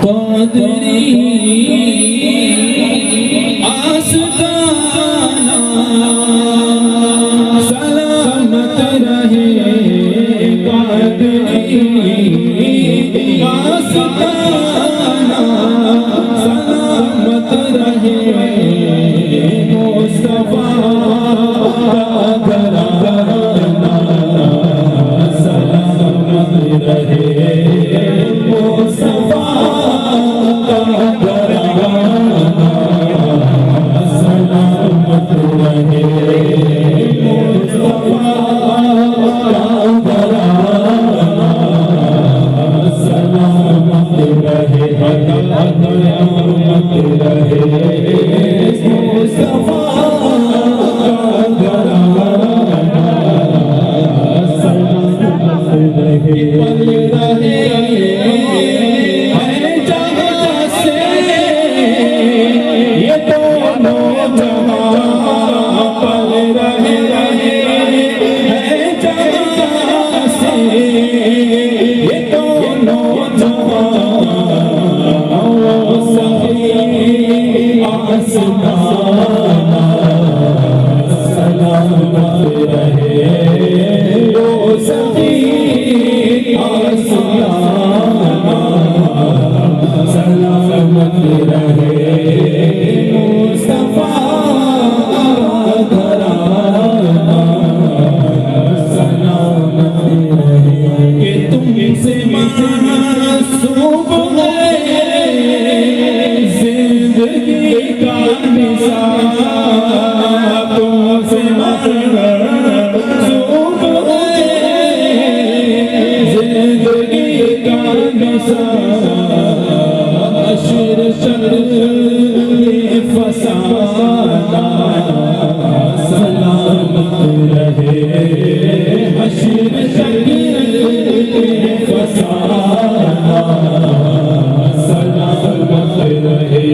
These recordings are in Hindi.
सलामत रहे सलामत रहे मुस्तफा घराना सलामत रहे मुस्तफा घराना सलामत रहे मुस्तफा घराना सलामत रहे सलामत रहे मुस्तफा घराना सलामत रहे पल रहे है जहां से ये दोनों जहां पल रहे है जहां से ये दोनों आसमाना सलामत रहे वो सभी आसमाना सलामत रहे मुस्तफा घराना सलामत रहे कि तुमसे मासूम है जिंदगी का निशान तुमसे मासूम है जिंदगी का निशान अशर फसाना सलामत रहे अशर फसाना सलामत रहे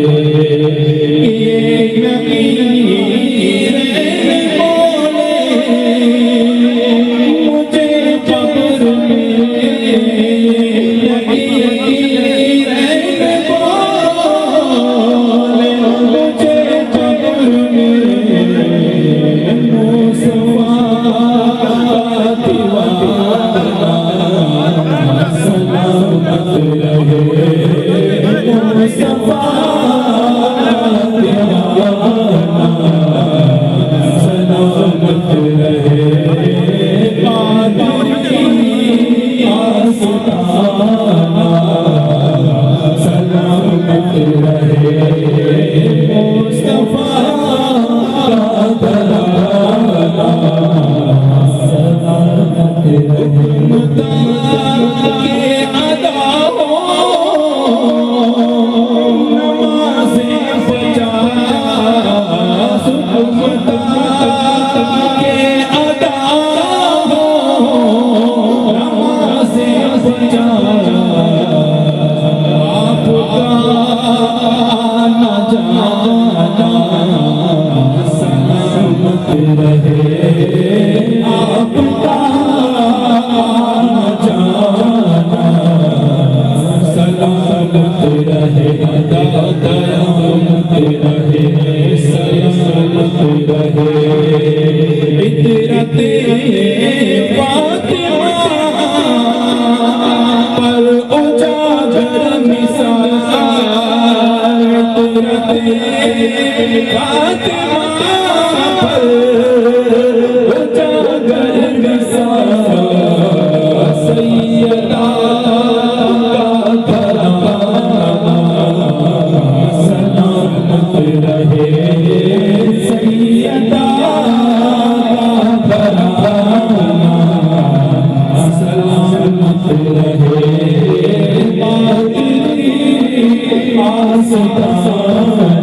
ये नबी बोले मुझे कब्र में बोले मुझे कब्र में मुस्तफा दीवाना सलामत रहे मुस्तफा दीवाना सलामत रहे कादरी आस्ताना सलामत रहे मुस्तफा घराना सलामत रहे मुता के अदा हो सलामत रहे आपका जाना सलामत रहे दयामत रहे सलामत रहे इतरते फातिमा पर उजागर मिसाल इतरते फातिमा पर उजागर मिसाल सैयदा का घराना सलामत रहे सैयदा का घराना सलामत रहे आस्ताना